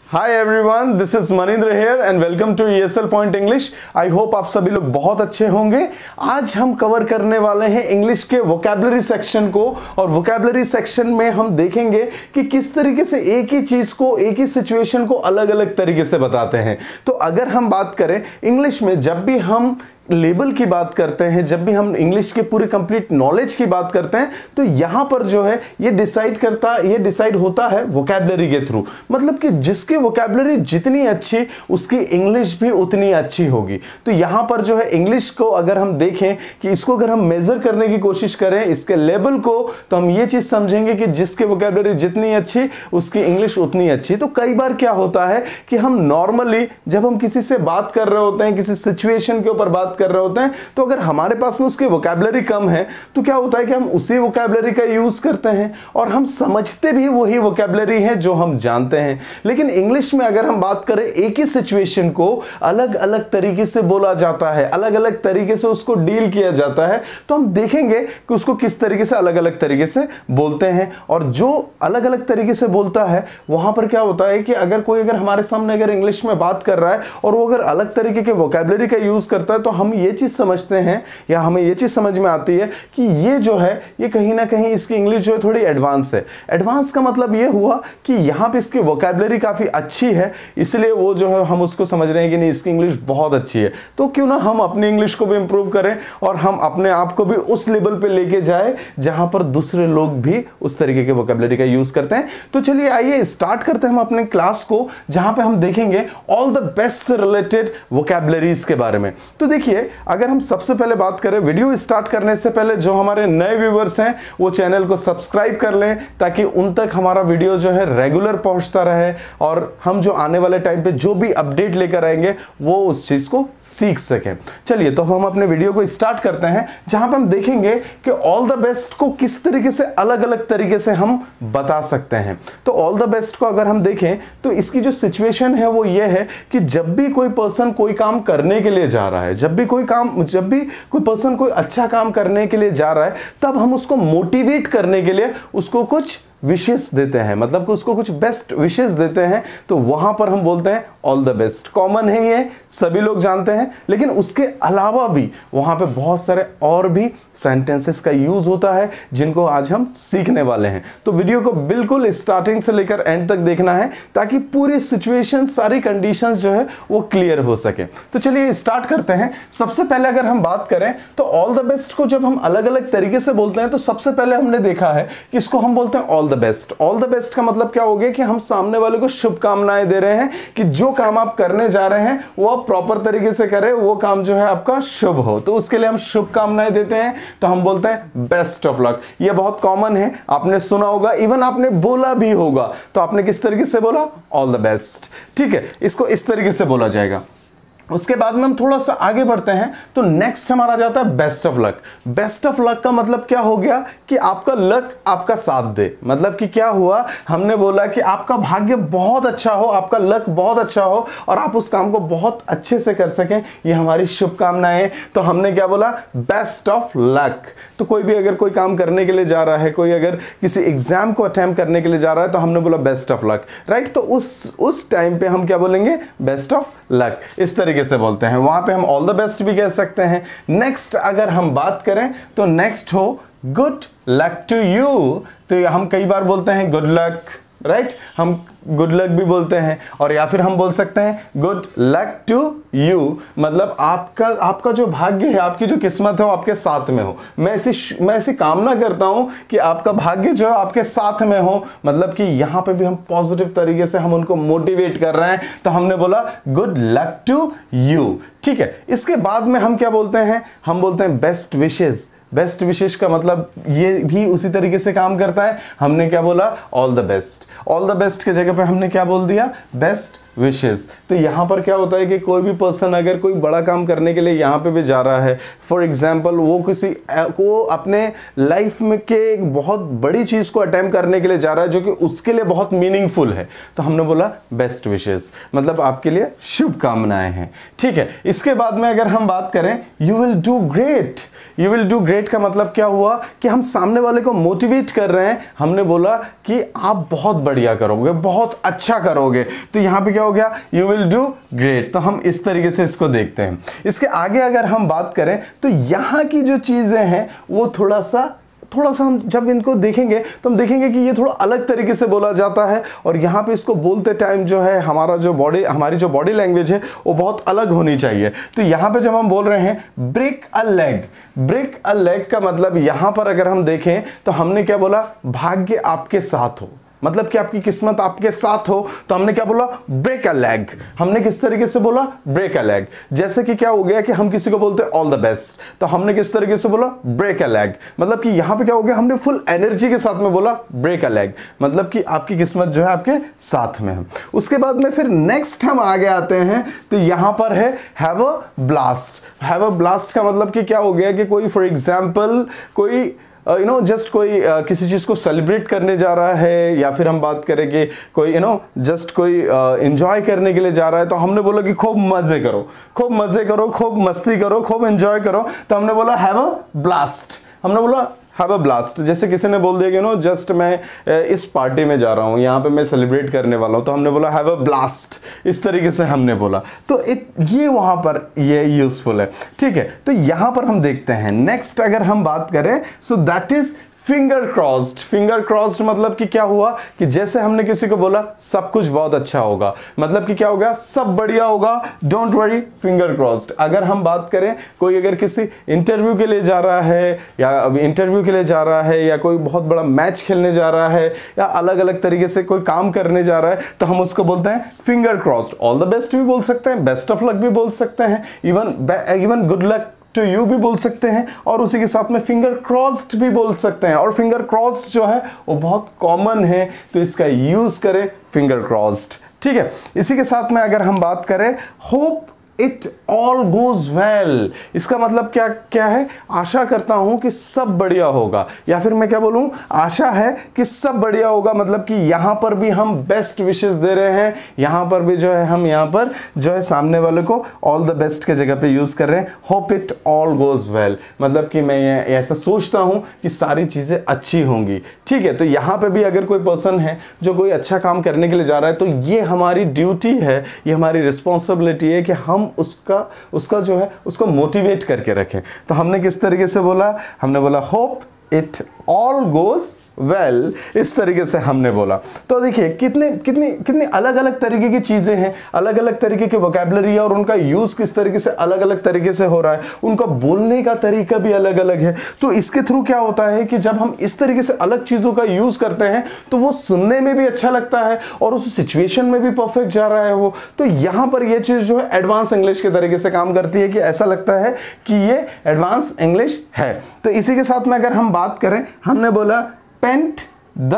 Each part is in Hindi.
Hi everyone, this is Manindra here and welcome to ESL point English. I hope आप सभी लोग बहुत अच्छे होंगे। आज हम कवर करने वाले हैं इंग्लिश के वोकैबुलरी सेक्शन को, और वोकैबुलरी सेक्शन में हम देखेंगे कि किस तरीके से एक ही चीज को, एक ही सिचुएशन को अलग अलग तरीके से बताते हैं। तो अगर हम बात करें इंग्लिश में, जब भी हम लेबल की बात करते हैं, जब भी हम इंग्लिश के पूरे कंप्लीट नॉलेज की बात करते हैं, तो यहां पर जो है ये डिसाइड होता है वोकैबुलरी के थ्रू। मतलब कि जिसकी वोकैबुलरी जितनी अच्छी, उसकी इंग्लिश भी उतनी अच्छी होगी। तो यहां पर जो है इंग्लिश को अगर हम देखें कि इसको अगर हम मेजर करने की कोशिश करें, इसके लेवल को, तो हम ये चीज समझेंगे कि जिसकी वोकैबुलरी जितनी अच्छी, उसकी इंग्लिश उतनी अच्छी। तो कई बार क्या होता है कि हम नॉर्मली जब हम किसी से बात कर रहे होते हैं, किसी सिचुएशन के ऊपर बात कर रहे होते हैं, तो अगर हमारे पास में उसकी वोकैबुलरी कम है, तो क्या होता है कि हम उसी वोकैबुलरी का यूज करते हैं और हम समझते भी वही वोकैबुलरी है जो हम जानते हैं। लेकिन इंग्लिश में अगर हम बात करें, एक ही सिचुएशन को अलग अलग तरीके से बोला जाता है, अलग अलग तरीके से उसको डील किया जाता है। तो हम देखेंगे कि उसको किस तरीके से अलग अलग तरीके से बोलते हैं, और जो अलग अलग तरीके से बोलता है वहां पर क्या होता है कि अगर हमारे सामने अगर इंग्लिश में बात कर रहा है और वो अगर अलग तरीके के वोकैबुलरी का यूज करता है, तो हम ये चीज समझते हैं या हमें ये चीज समझ में आती है कि ये जो है, ये कहीं ना कहीं इसकी इंग्लिश जो है थोड़ी एडवांस है। एडवांस का मतलब ये हुआ कि यहां पे इसकी वोकैबुलरी काफी अच्छी है, इसलिए वो जो है हम उसको समझ रहे हैं कि नहीं, इसकी इंग्लिश बहुत अच्छी है। तो क्यों ना हम अपनी इंग्लिश को भी इंप्रूव करें और हम अपने आप को भी उस लेवल पे लेके जाए जहां पर दूसरे लोग भी उस तरीके के वोकैबुलरी का यूज करते हैं। तो चलिए आइए स्टार्ट करते हैं हम अपने क्लास को, जहां पे हम देखेंगे all the best related vocabularies के बारे में। तो देखिए, अगर हम सबसे पहले बात करें, वीडियो स्टार्ट करने से पहले जो हमारे नए व्यूअर्स हैं वो चैनल को सब्सक्राइब कर लें, ताकि उन तक हमारा वीडियो जो है रेगुलर पहुंचता रहे और हम जो आने वाले टाइम पे जो भी अपडेट लेकर आएंगे वो उस चीज को सीख सकें। चलिए, तो हम अपने वीडियो को स्टार्ट करते हैं, जहां पे हम देखेंगे कि ऑल द बेस्ट को किस तरीके से अलग अलग तरीके से हम बता सकते हैं। तो ऑल द बेस्ट को अगर हम देखें, तो इसकी जो सिचुएशन है वो ये है कि जब भी कोई पर्सन कोई काम करने के लिए जा रहा है, जब भी कोई पर्सन कोई अच्छा काम करने के लिए जा रहा है, तब हम उसको मोटिवेट करने के लिए उसको कुछ विशेष देते हैं, मतलब कि उसको कुछ बेस्ट विशेष देते हैं। तो वहां पर हम बोलते हैं ऑल द बेस्ट। कॉमन है, ये सभी लोग जानते हैं, लेकिन उसके अलावा भी वहां पे बहुत सारे और भी सेंटेंसेस का यूज होता है, जिनको आज हम सीखने वाले हैं। तो वीडियो को बिल्कुल स्टार्टिंग से लेकर एंड तक देखना है, ताकि पूरी सिचुएशन, सारी कंडीशंस जो है वो क्लियर हो सके। तो चलिए स्टार्ट करते हैं। सबसे पहले अगर हम बात करें, तो ऑल द बेस्ट को जब हम अलग अलग तरीके से बोलते हैं, तो सबसे पहले हमने देखा है कि इसको हम बोलते हैं all the best. All the best का मतलब क्या हो गया कि हम सामने वाले को शुभकामनाएं दे रहे हैं कि जो काम आप करने जा रहे हैं वो आप प्रॉपर तरीके से करें, वो काम जो है आपका शुभ हो। तो उसके लिए हम शुभकामनाएं देते हैं, तो हम बोलते हैं बेस्ट ऑफ लक। ये बहुत कॉमन है, आपने सुना होगा, इवन आपने बोला भी होगा। तो आपने किस तरीके से बोला? All the best. ठीक है, इसको इस तरीके से बोला जाएगा। उसके बाद में हम थोड़ा सा आगे बढ़ते हैं, तो नेक्स्ट हमारा जाता है best of luck. Best of luck का मतलब क्या हो गया कि आपका लक आपका साथ दे। मतलब कि क्या हुआ, हमने बोला कि आपका भाग्य बहुत अच्छा हो, आपका लक बहुत अच्छा हो और आप उस काम को बहुत अच्छे से कर सकें, ये हमारी शुभकामनाएं हैं। तो हमने क्या बोला? Best of luck. तो कोई भी अगर कोई काम करने के लिए जा रहा है, कोई अगर किसी एग्जाम को अटेम्प्ट करने के लिए जा रहा है, तो हमने बोला बेस्ट ऑफ लक, राइट। तो उस टाइम पे हम क्या बोलेंगे? Best of luck. इस तरीके से बोलते हैं। वहां पे हम ऑल द बेस्ट भी कह सकते हैं। नेक्स्ट अगर हम बात करें, तो नेक्स्ट हो गुड लक टू यू। तो हम कई बार बोलते हैं गुड लक, राइट। हम गुड लक भी बोलते हैं, और या फिर हम बोल सकते हैं गुड लक टू यू। मतलब आपका जो भाग्य है, आपकी जो किस्मत है वो आपके साथ में हो। मैं ऐसी कामना करता हूं कि आपका भाग्य जो है आपके साथ में हो। मतलब कि यहां पे भी हम पॉजिटिव तरीके से हम उनको मोटिवेट कर रहे हैं, तो हमने बोला गुड लक टू यू। ठीक है, इसके बाद में हम क्या बोलते हैं? हम बोलते हैं बेस्ट विशेस। बेस्ट विशेष का मतलब ये भी उसी तरीके से काम करता है। हमने क्या बोला? All the best. All the best के जगह पे हमने क्या बोल दिया? Best wishes. तो यहाँ पर क्या होता है कि कोई भी पर्सन अगर कोई बड़ा काम करने के लिए यहाँ पे भी जा रहा है, फॉर एग्जाम्पल वो किसी को अपने लाइफ में के एक बहुत बड़ी चीज़ को अटेम्प्ट करने के लिए जा रहा है जो कि उसके लिए बहुत मीनिंगफुल है, तो हमने बोला बेस्ट विशेस, मतलब आपके लिए शुभकामनाएं हैं। ठीक है, इसके बाद में अगर हम बात करें you will do great. You will do great का मतलब क्या हुआ कि हम सामने वाले को मोटिवेट कर रहे हैं, हमने बोला कि आप बहुत बढ़िया करोगे, बहुत अच्छा करोगे, तो यहां पे क्या हो गया, यू विल डू ग्रेट। तो हम इस तरीके से इसको देखते हैं। इसके आगे अगर हम बात करें तो यहां की जो चीजें हैं वो थोड़ा सा हम जब इनको देखेंगे तो हम देखेंगे कि ये थोड़ा अलग तरीके से बोला जाता है, और यहाँ पे इसको बोलते टाइम जो है हमारी जो बॉडी लैंग्वेज है वो बहुत अलग होनी चाहिए। तो यहाँ पे जब हम बोल रहे हैं break a leg, break a leg का मतलब यहाँ पर अगर हम देखें तो हमने क्या बोला, भाग्य आपके साथ हो, मतलब कि आपकी किस्मत आपके साथ हो, तो हमने क्या बोला, ब्रेक अ लेग। हमने किस तरीके से बोला, ब्रेक अ लेग। जैसे कि क्या हो गया कि हम किसी को बोलते हैं ऑल द बेस्ट, तो हमने किस तरीके से बोला, ब्रेक अ लेग। मतलब कि यहां पे क्या हो गया, हमने फुल एनर्जी के साथ में बोला ब्रेक अ लेग, मतलब कि आपकी किस्मत जो है आपके साथ में है। उसके बाद में फिर नेक्स्ट हम आगे आते हैं, तो यहां पर है have a blast. Have a blast का मतलब कि क्या हो गया कि कोई फॉर एग्जाम्पल कोई जस्ट कोई किसी चीज़ को सेलिब्रेट करने जा रहा है, या फिर हम बात करें कि कोई जस्ट कोई एंजॉय करने के लिए जा रहा है, तो हमने बोला कि खूब मजे करो, खूब मजे करो, खूब मस्ती करो, खूब एंजॉय करो, तो हमने बोला हैव अ ब्लास्ट। हमने बोला हैव अ ब्लास्ट। जैसे किसी ने बोल दिया कि जस्ट मैं इस पार्टी में जा रहा हूँ, यहाँ पे मैं सेलिब्रेट करने वाला हूँ, तो हमने बोला हैव अ ब्लास्ट। इस तरीके से हमने बोला, तो ये वहाँ पर ये यूजफुल है। ठीक है, तो यहाँ पर हम देखते हैं नेक्स्ट अगर हम बात करें, so that is finger crossed. Finger crossed मतलब कि क्या हुआ कि जैसे हमने किसी को बोला सब कुछ बहुत अच्छा होगा, मतलब कि क्या होगा, सब बढ़िया होगा, डोंट वरी, फिंगर क्रॉस्ड। अगर हम बात करें कोई अगर किसी इंटरव्यू के लिए जा रहा है, या कोई बहुत बड़ा मैच खेलने जा रहा है, या अलग अलग तरीके से कोई काम करने जा रहा है, तो हम उसको बोलते हैं finger crossed. All the best भी बोल सकते हैं, बेस्ट ऑफ लक भी बोल सकते हैं, even good luck to you भी बोल सकते हैं, और उसी के साथ में फिंगर क्रॉस्ड भी बोल सकते हैं। और फिंगर क्रॉस्ड जो है वो बहुत कॉमन है, तो इसका यूज करें फिंगर क्रॉस्ड। ठीक है, इसी के साथ में अगर हम बात करें hope it all goes well, इसका मतलब क्या है, आशा करता हूं कि सब बढ़िया होगा, या फिर मैं क्या बोलूं, आशा है कि सब बढ़िया होगा, मतलब कि यहां पर भी हम बेस्ट विशेस दे रहे हैं, यहां पर भी जो है हम यहां पर जो है सामने वाले को ऑल द बेस्ट के जगह पे यूज कर रहे हैं। Hope it all goes well, मतलब कि मैं ऐसा सोचता हूं कि सारी चीजें अच्छी होंगी। ठीक है, तो यहां पर भी अगर कोई पर्सन है जो कोई अच्छा काम करने के लिए जा रहा है, तो ये हमारी ड्यूटी है, ये हमारी रिस्पॉन्सिबिलिटी है कि हम उसका जो है उसको मोटिवेट करके रखें। तो हमने किस तरीके से बोला, हमने बोला hope it all goes well, इस तरीके से हमने बोला। तो देखिए कितनी अलग अलग तरीके की चीजें हैं, अलग अलग तरीके की वोकैबुलरी है, और उनका यूज किस तरीके से अलग अलग तरीके से हो रहा है, उनका बोलने का तरीका भी अलग अलग है। तो इसके थ्रू क्या होता है कि जब हम इस तरीके से अलग चीजों का यूज करते हैं तो वो सुनने में भी अच्छा लगता है, और उस सिचुएशन में भी परफेक्ट जा रहा है वो। तो यहां पर ये चीज जो है एडवांस इंग्लिश के तरीके से काम करती है, कि ऐसा लगता है कि ये एडवांस इंग्लिश है। तो इसी के साथ में अगर हम बात करें, हमने बोला पेंट द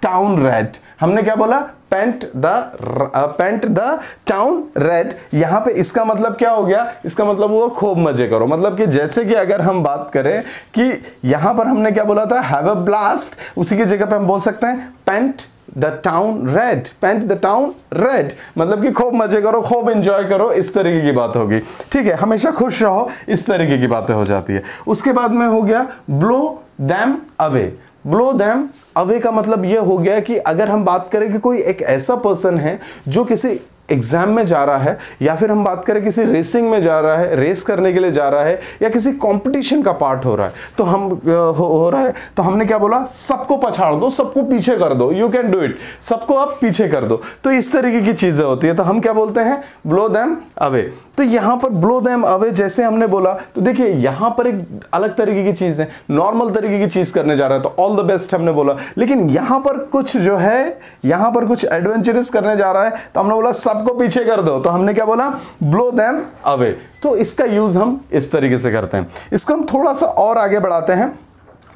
टाउन रेड। हमने क्या बोला, पेंट द टाउन रेड। यहां पे इसका मतलब क्या हो गया, इसका मतलब वो खूब मजे करो, मतलब कि जैसे कि अगर हम बात करें कि यहां पर हमने क्या बोला था, हैव अ ब्लास्ट, उसी की जगह पे हम बोल सकते हैं paint the town red. Paint the town red मतलब कि खूब मजे करो, खूब एंजॉय करो, इस तरीके की बात होगी। ठीक है, हमेशा खुश रहो, इस तरीके की बातें हो जाती है। उसके बाद में हो गया blow them away. Blow them away का मतलब यह हो गया कि अगर हम बात करें कि कोई एक ऐसा पर्सन है जो किसी एग्जाम में जा रहा है, या फिर हम बात करें किसी रेसिंग में जा रहा है, रेस करने के लिए जा रहा है, या किसी कंपटीशन का पार्ट हो रहा है, तो हम हो रहा है, तो हमने क्या बोला, सबको पछाड़ दो, सबको पीछे कर दो, यू कैन डू इट, सबको आप पीछे कर दो। तो इस तरीके की चीजें होती है, तो हम क्या बोलते हैं, ब्लो देम अवे। तो यहां पर ब्लो देम अवे जैसे हमने बोला, तो देखिए यहां पर एक अलग तरीके की चीज है, नॉर्मल तरीके की चीज करने जा रहा है, तो ऑल द बेस्ट हमने बोला। लेकिन यहां पर कुछ जो है, यहां पर कुछ एडवेंचरस करने जा रहा है, तो हमने बोला सबको पीछे कर दो, तो हमने क्या बोला, ब्लो देम अवे। तो इसका यूज हम इस तरीके से करते हैं। इसको हम थोड़ा सा और आगे बढ़ाते हैं।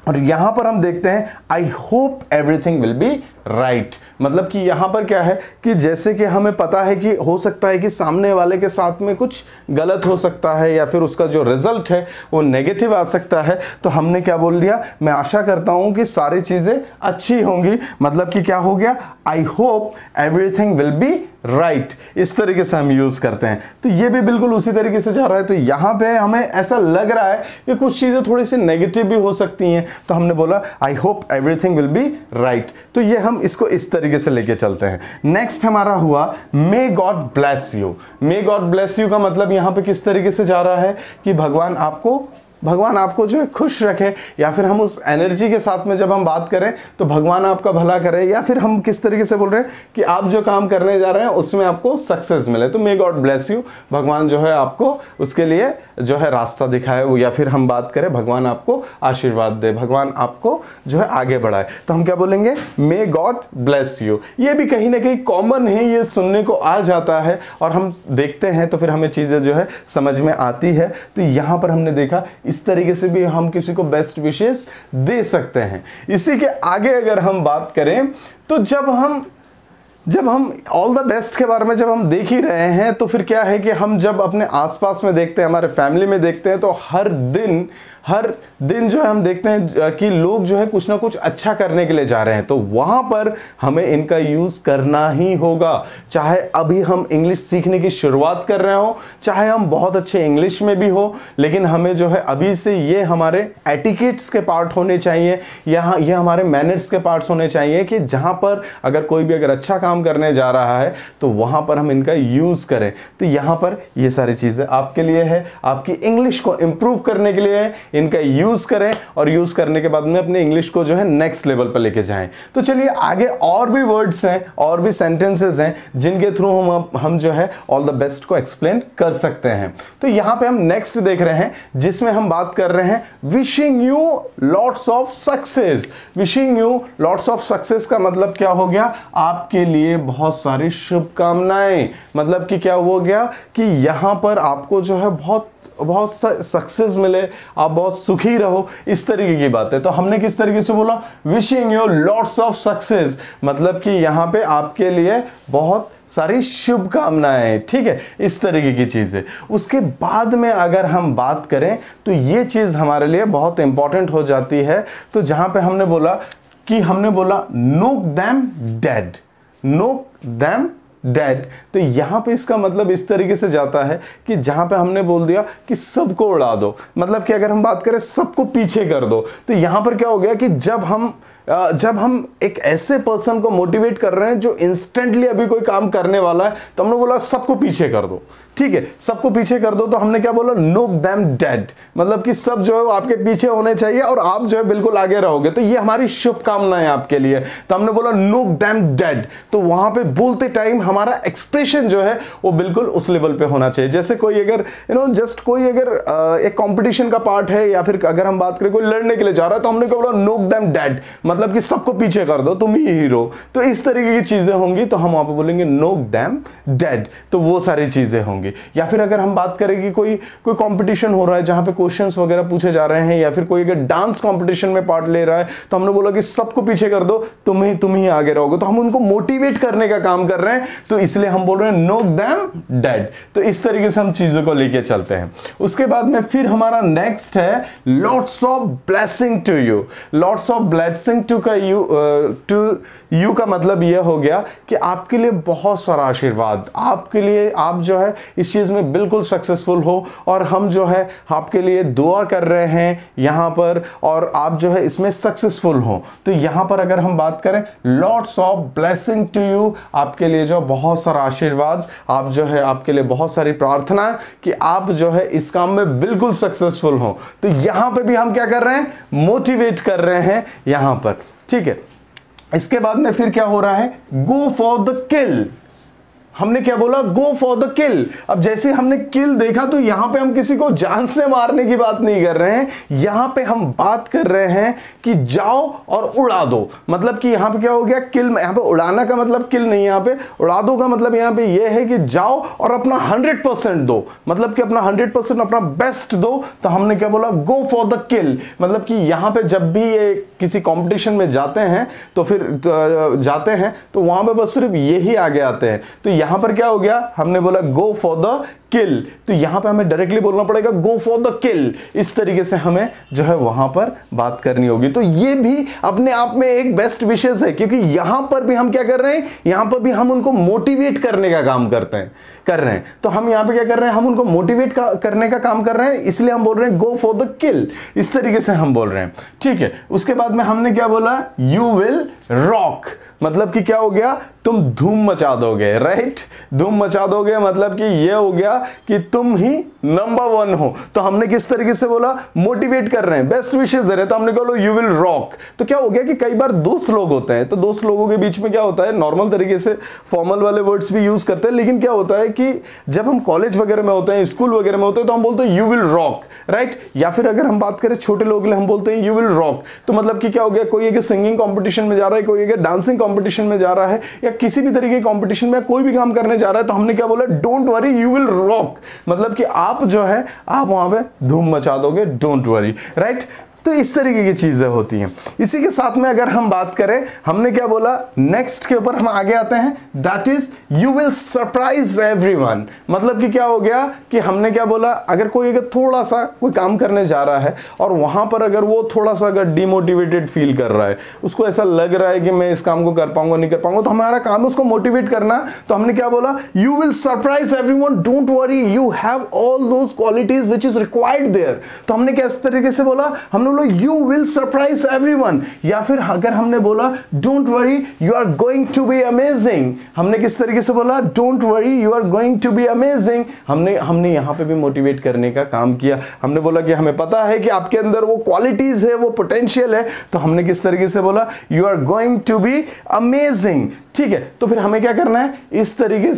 और यहां पर हम देखते हैं I hope everything will be right, मतलब कि यहां पर क्या है कि जैसे कि हमें पता है कि हो सकता है कि सामने वाले के साथ में कुछ गलत हो सकता है या फिर उसका जो रिजल्ट है वो नेगेटिव आ सकता है, तो हमने क्या बोल दिया, मैं आशा करता हूं कि सारी चीजें अच्छी होंगी, मतलब कि क्या हो गया, I hope everything will be right, इस तरीके से हम यूज करते हैं। तो ये भी बिल्कुल उसी तरीके से जा रहा है। तो यहां पे हमें ऐसा लग रहा है कि कुछ चीजें थोड़ी सी नेगेटिव भी हो सकती हैं, तो हमने बोला I hope everything will be right. तो ये हम इसको इस तरीके से लेके चलते हैं। नेक्स्ट हमारा हुआ may God bless you. May God bless you का मतलब यहां पे किस तरीके से जा रहा है कि भगवान आपको जो है खुश रखे, या फिर हम उस एनर्जी के साथ में जब हम बात करें तो भगवान आपका भला करे, या फिर हम किस तरीके से बोल रहे हैं कि आप जो काम करने जा रहे हैं उसमें आपको सक्सेस मिले। तो मे गॉड ब्लेस यू, भगवान जो है आपको उसके लिए जो है रास्ता दिखाए, या फिर हम बात करें भगवान आपको आशीर्वाद दे, भगवान आपको जो है आगे बढ़ाए, तो हम क्या बोलेंगे, मे गॉड ब्लेस यू। ये भी कहीं ना कहीं कॉमन है, ये सुनने को आ जाता है और हम देखते हैं तो फिर हमें चीजें जो है समझ में आती है। तो यहां पर हमने देखा इस तरीके से भी हम किसी को बेस्ट विशेस दे सकते हैं। इसी के आगे अगर हम बात करें तो जब हम ऑल द बेस्ट के बारे में जब हम देख ही रहे हैं, तो फिर क्या है कि हम जब अपने आसपास में देखते हैं, हमारे फैमिली में देखते हैं, तो हर दिन जो है हम देखते हैं कि लोग जो है कुछ ना कुछ अच्छा करने के लिए जा रहे हैं, तो वहां पर हमें इनका यूज करना ही होगा। चाहे अभी हम इंग्लिश सीखने की शुरुआत कर रहे हो, चाहे हम बहुत अच्छे इंग्लिश में भी हो, लेकिन हमें जो है अभी से ये हमारे एटिकेट्स के पार्ट होने चाहिए, ये हमारे मैनर्स के पार्ट्स होने चाहिए कि जहां पर अगर अच्छा काम करने जा रहा है तो वहां पर हम इनका यूज करें। तो यहां पर ये सारी चीजें आपके लिए है, आपकी इंग्लिश को इंप्रूव करने के लिए इनका यूज करें, और यूज करने के बाद में अपने इंग्लिश को जो है नेक्स्ट लेवल पर लेके जाएं। तो चलिए आगे और भी वर्ड्स हैं और भी सेंटेंसेस हैं जिनके थ्रू हम जो है ऑल द बेस्ट को एक्सप्लेन कर सकते हैं। तो यहां पे हम नेक्स्ट देख रहे हैं जिसमें हम बात कर रहे हैं wishing you lots of success. Wishing you lots of success का मतलब क्या हो गया, आपके लिए बहुत सारी शुभकामनाएं। मतलब कि क्या हो गया कि यहां पर आपको जो है बहुत सक्सेस मिले, आप बहुत सुखी रहो, इस तरीके की बात है। तो हमने किस तरीके से बोला, wishing you lots of success, मतलब कि यहां पे आपके लिए बहुत सारी शुभकामनाएं, ठीक है, इस तरीके की चीजें। उसके बाद में अगर हम बात करें तो ये चीज हमारे लिए बहुत इंपॉर्टेंट हो जाती है। तो जहां पे हमने बोला नोक देम डेड, नोक देम डेड, तो यहां पे इसका मतलब इस तरीके से जाता है कि जहां पे हमने बोल दिया कि सबको उड़ा दो, मतलब कि अगर हम बात करें सबको पीछे कर दो, तो यहां पर क्या हो गया कि जब हम एक ऐसे पर्सन को मोटिवेट कर रहे हैं जो इंस्टेंटली अभी कोई काम करने वाला है, तो हमने बोला सबको पीछे कर दो, ठीक है, सबको पीछे कर दो। तो हमने क्या बोला, नोक देम डेड, मतलब कि सब जो है वो आपके पीछे होने चाहिए और आप जो है बिल्कुल आगे रहोगे, तो ये हमारी शुभकामनाएं आपके लिए। तो हमने बोला नोक देम डेड, तो वहां पे बोलते टाइम हमारा एक्सप्रेशन जो है वो बिल्कुल उस लेवल पे होना चाहिए। जैसे कोई अगर कोई अगर एक कंपटीशन का पार्ट है, या फिर अगर हम बात करें कोई लड़ने के लिए जा रहा है, तो हमने क्या बोला, नोक देम डेड, मतलब कि सबको पीछे कर दो, तुम ही हीरो। तो इस तरीके की चीजें होंगी, तो हम वहां पे बोलेंगे नोक देम डेड, तो वो सारी चीजें होंगी। या फिर अगर हम बात करें कि कोई कंपटीशन हो रहा है जहां पे क्वेश्चंस वगैरह पूछे जा रहे हैं, या फिर कोई अगर डांस कंपटीशन में पार्ट ले रहा है, तो हमने बोला कि सबको पीछे कर दो, तुम ही आगे रहोगे। तो हम उनको मोटिवेट करने का काम कर रहे हैं, तो इसलिए हम बोल रहे हैं नोक देम डेड। तो इस तरीके से हम चीजों को लेके चलते हैं। उसके बाद में फिर हमारा नेक्स्ट है lots of blessing to you. Lots of blessing to you का मतलब यह हो गया कि आपके लिए बहुत सारा आशीर्वाद, आपके लिए, आप जो है इस चीज में बिल्कुल सक्सेसफुल हो, और हम जो है आपके लिए दुआ कर रहे हैं यहां पर, और आप जो है इसमें सक्सेसफुल हो। तो यहां पर अगर हम बात करें lots of blessing to you, आपके लिए जो बहुत सारा आशीर्वाद, आप जो है आपके लिए बहुत सारी प्रार्थना कि आप जो है इस काम में बिल्कुल सक्सेसफुल हो। तो यहां पे भी हम क्या कर रहे हैं, मोटिवेट कर रहे हैं यहां पर, ठीक है। इसके बाद में फिर क्या हो रहा है, गो फॉर द किल। हमने क्या बोला, गो फॉर द किल। अब जैसे हमने किल देखा तो यहां पे हम किसी को जान से मारने की बात नहीं कर रहे हैं, यहां पे हम बात कर रहे हैं कि जाओ और उड़ा दो। मतलब कि यहां पे क्या हो गया, किल। यहां पे उड़ाना का मतलब किल नहीं, यहां पे उड़ा दो का मतलब यहां पे ये है कि जाओ और अपना 100% दो, मतलब कि अपना 100%, अपना बेस्ट दो। तो हमने क्या बोला, गो फॉर द किल। मतलब कि यहां पे जब भी ये किसी कंपटीशन में जाते हैं तो फिर जाते हैं तो वहां पे बस सिर्फ यही आगे आते हैं। तो यहां पर क्या हो गया, हमने बोला गो फॉर द किल, तो यहां पे हमें डायरेक्टली बोलना पड़ेगा गो फॉर द किल। इस तरीके से हमें जो है वहां पर बात करनी होगी। तो ये भी अपने आप में एक बेस्ट विशेष है, क्योंकि यहां पर भी हम क्या कर रहे हैं, यहां पर भी हम उनको मोटिवेट करने का काम कर रहे हैं। तो हम यहां पे क्या कर रहे हैं, हम उनको मोटिवेट करने का काम कर रहे हैं, इसलिए हम बोल रहे हैं गो फॉर द किल। इस तरीके से हम बोल रहे हैं, ठीक है। उसके बाद में हमने क्या बोला, यू विल रॉक। मतलब कि क्या हो गया, तुम धूम मचा दोगे, राइट। धूम मचा दोगे मतलब कि ये हो गया कि तुम ही नंबर 1 हो। तो हमने किस तरीके से बोला, मोटिवेट कर रहे हैं, बेस्ट विशेस दे रहे हैं, तो हमने बोला यू विल रॉक। तो क्या हो गया कि कई बार दोस्त लोग होते हैं, तो दोस्त लोगों के बीच में क्या होता है, नॉर्मल तरीके से फॉर्मल वाले वर्ड्स भी यूज करते हैं, लेकिन क्या होता है कि जब हम कॉलेज वगैरह में होते हैं, स्कूल वगैरह में होते हैं, तो हम बोलते हैं यू विल रॉक, राइट। या फिर अगर हम बात करें छोटे लोग हम बोलते हैं यू विल रॉक। तो मतलब कि क्या हो गया, कोई अगर सिंगिंग कॉम्पिटिशन में जा रहा है, कोई अगर डांसिंग कॉम्पिटिशन में जा रहा है, या किसी भी तरीके के कंपटीशन में कोई भी काम करने जा रहा है, तो हमने क्या बोला, don't worry you will rock. मतलब कि आप जो है आप वहां पे धूम मचा दोगे, डोंट वरी, राइट। तो इस तरीके की चीजें होती हैं। इसी के साथ में अगर हम बात करें, हमने क्या बोला, नेक्स्ट के ऊपर हम आगे आते हैं, that is you will surprise everyone. मतलब कि क्या हो गया कि हमने क्या बोला, अगर कोई अगर थोड़ा सा कोई काम करने जा रहा है और वहां पर अगर वो थोड़ा सा अगर डिमोटिवेटेड फील कर रहा है, उसको ऐसा लग रहा है कि मैं इस काम को कर पाऊंगा नहीं कर पाऊंगा, तो हमारा काम है उसको मोटिवेट करना। तो हमने क्या बोला, you will surprise everyone, don't worry, you have all those qualities which is required there. तो हमने किस तरीके से बोला, हमने you will surprise everyone। या फिर अगर हमने बोला don't worry you are going to be amazing, हमने किस तरीके से बोला, don't worry you are going to be amazing। हमने यहां पे भी मोटिवेट करने का काम किया। हमने बोला कि हमें पता है कि आपके अंदर वो क्वालिटीज है, वो पोटेंशियल है, तो हमने किस तरीके से बोला, you are going to be amazing। ठीक है, तो फिर हमें क्या करना है, इस तरीके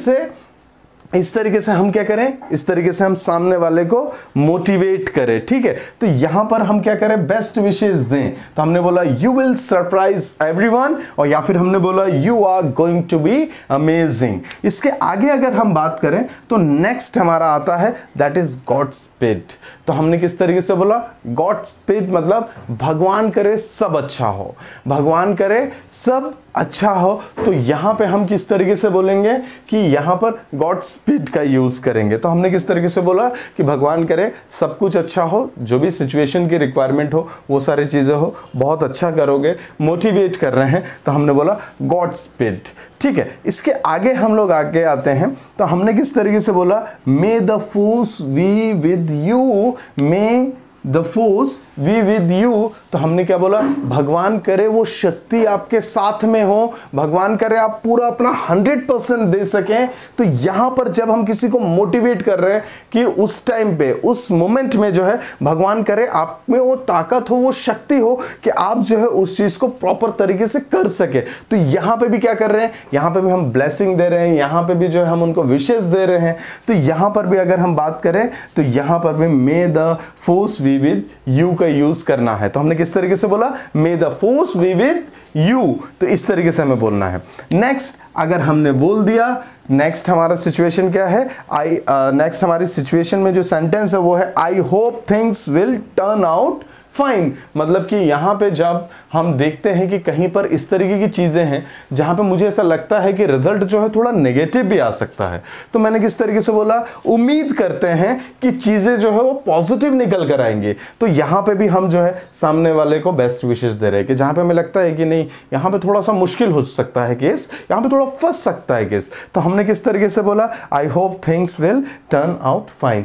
से हम क्या करें, इस तरीके से हम सामने वाले को मोटिवेट करें, ठीक है। तो यहां पर हम क्या करें, बेस्ट विशेस दें। तो हमने बोला यू विल सरप्राइज एवरीवन, और या फिर हमने बोला you are going to be amazing. इसके आगे अगर हम बात करें तो नेक्स्ट हमारा आता है दैट इज गॉड स्पीड। तो हमने किस तरीके से बोला, गॉड स्पीड मतलब भगवान करे सब अच्छा हो, भगवान करे सब अच्छा हो। तो यहां पे हम किस तरीके से बोलेंगे कि यहां पर गॉड स्पीड का यूज करेंगे। तो हमने किस तरीके से बोला कि भगवान करे सब कुछ अच्छा हो, जो भी सिचुएशन की रिक्वायरमेंट हो वो सारी चीजें हो, बहुत अच्छा करोगे, मोटिवेट कर रहे हैं, तो हमने बोला गॉड स्पीड। ठीक है, इसके आगे हम लोग आगे आते हैं, तो हमने किस तरीके से बोला, may the force be with you, may the force we with you. तो हमने क्या बोला, भगवान करे वो शक्ति आपके साथ में हो, भगवान करे आप पूरा अपना 100% दे सकें। तो यहां पर जब हम किसी को मोटिवेट कर रहे हैं कि उस टाइम पे, उस मोमेंट में जो है भगवान करे आप में वो ताकत हो, वो शक्ति हो कि आप जो है उस चीज को प्रॉपर तरीके से कर सके। तो यहां पे भी क्या कर रहे हैं, यहां पे भी हम ब्लेसिंग दे रहे हैं, यहां पे भी जो है हम उनको विशेष दे रहे हैं। तो यहां पर भी अगर हम बात करें तो यहां पर भी मे the force be with you का यूज करना है। तो हमने किस तरीके से बोला, may the force be with you. तो इस तरीके से हमें बोलना है। नेक्स्ट अगर हमने बोल दिया, नेक्स्ट हमारा सिचुएशन क्या है, नेक्स्ट हमारी सिचुएशन में जो सेंटेंस है वो है I hope things will turn out fine. मतलब कि यहां पे जब हम देखते हैं कि कहीं पर इस तरीके की चीजें हैं जहां पे मुझे ऐसा लगता है कि रिजल्ट जो है थोड़ा नेगेटिव भी आ सकता है, तो मैंने किस तरीके से बोला, उम्मीद करते हैं कि चीजें जो है वो पॉजिटिव निकल कर आएंगे। तो यहां पे भी हम जो है सामने वाले को बेस्ट विशेस दे रहे हैं कि जहां पे हमें लगता है कि नहीं यहां पे थोड़ा सा मुश्किल हो सकता है केस, यहां पे थोड़ा फंस सकता है केस, तो हमने किस तरीके से बोला, I hope things will turn out fine.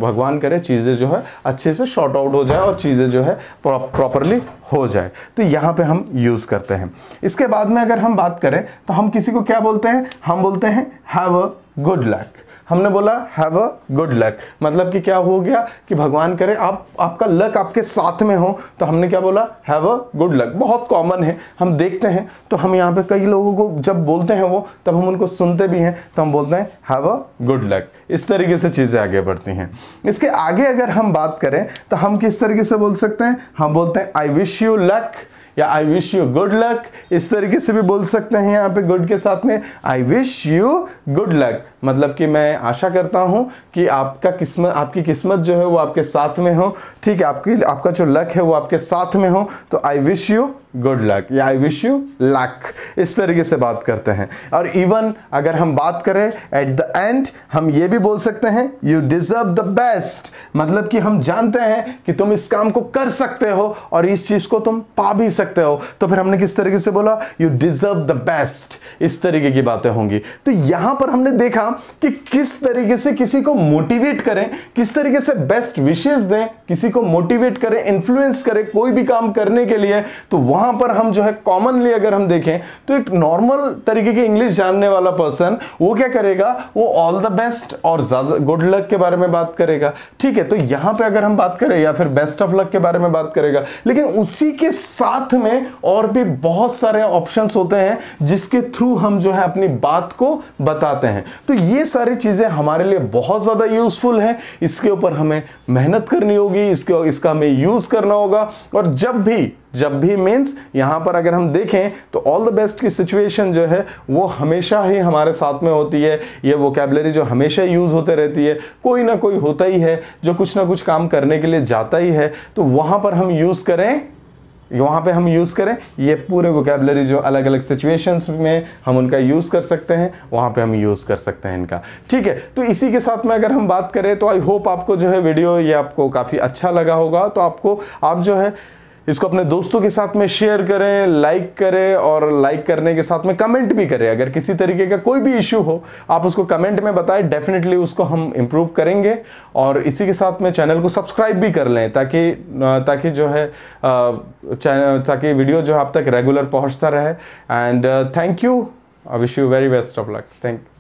भगवान करे चीजें जो है अच्छे से शॉर्ट आउट हो जाए और चीजें जो है प्रॉपरली हो जाए। तो यहां पे हम यूज करते हैं। इसके बाद में अगर हम बात करें तो हम किसी को क्या बोलते हैं, हम बोलते हैं हैव अ गुड लक। हमने बोला हैव अ गुड लक, मतलब कि क्या हो गया कि भगवान करे आपका लक आपके साथ में हो, तो हमने क्या बोला हैव अ गुड लक। बहुत कॉमन है, हम देखते हैं तो हम यहाँ पे कई लोगों को जब बोलते हैं वो, तब हम उनको सुनते भी हैं तो हम बोलते हैं हैव अ गुड लक। इस तरीके से चीज़ें आगे बढ़ती हैं। इसके आगे अगर हम बात करें तो हम किस तरीके से बोल सकते हैं, हम बोलते हैं आई विश यू लक या I wish you good luck. इस तरीके से भी बोल सकते हैं यहाँ पे गुड के साथ में I wish you good luck, मतलब कि मैं आशा करता हूँ कि आपकी किस्मत जो है वो आपके साथ में हो, ठीक है, आपका जो लक है वो आपके साथ में हो, तो I wish you good luck या आई विश यू लक, इस तरीके से बात करते हैं। और इवन अगर हम बात करें एट द एंड, हम ये भी बोल सकते हैं यू डिजर्व द बेस्ट, मतलब कि हम जानते हैं कि तुम इस काम को कर सकते हो और इस चीज को तुम पा भी सकते हो, तो फिर हमने किस तरीके से बोला यू डिजर्व द बेस्ट, इस तरीके की बातें होंगी। तो यहां पर हमने देखा कि किस तरीके से किसी को मोटिवेट करें, किस तरीके से बेस्ट विशेस दें, किसी को मोटिवेट करें, इन्फ्लुएंस करें कोई भी काम करने के लिए। तो वहां पर हम जो है कॉमनली अगर हम देखें तो एक नॉर्मल तरीके की इंग्लिश जानने वाला पर्सन वो क्या करेगा, वो ऑल द बेस्ट और गुड लक के बारे में बात करेगा, ठीक है। तो यहां पे अगर हम बात करें या फिर बेस्ट ऑफ लक के बारे में बात करेगा, लेकिन उसी के साथ में और भी बहुत सारे ऑप्शंस होते हैं जिसके थ्रू हम जो है अपनी बात को बताते हैं। तो ये सारी चीजें हमारे लिए बहुत ज्यादा यूजफुल है, इसके ऊपर हमें मेहनत करनी होगी, इसका हमें यूज करना होगा। और जब भी मीन्स यहां पर अगर हम देखें तो ऑल द बेस्ट की सिचुएशन जो है वो हमेशा ही हमारे साथ में होती है। ये वोकैबुलरी जो हमेशा यूज होते रहती है, कोई ना कोई होता ही है जो कुछ ना कुछ काम करने के लिए जाता ही है, तो वहां पर हम यूज करें, वहां पे हम यूज करें ये पूरे वोकैबुलरी जो अलग अलग सिचुएशंस में हम उनका यूज कर सकते हैं, वहां पे हम यूज कर सकते हैं इनका, ठीक है। तो इसी के साथ में अगर हम बात करें तो आई होप आपको जो है वीडियो ये आपको काफी अच्छा लगा होगा। तो आप जो है इसको अपने दोस्तों के साथ में शेयर करें, लाइक करें, और लाइक करने के साथ में कमेंट भी करें। अगर किसी तरीके का कोई भी इश्यू हो आप उसको कमेंट में बताएं, डेफिनेटली उसको हम इम्प्रूव करेंगे। और इसी के साथ में चैनल को सब्सक्राइब भी कर लें ताकि जो है ताकि वीडियो जो है आप तक रेगुलर पहुंचता रहे। And thank you, I wish you very best of luck. Thank you.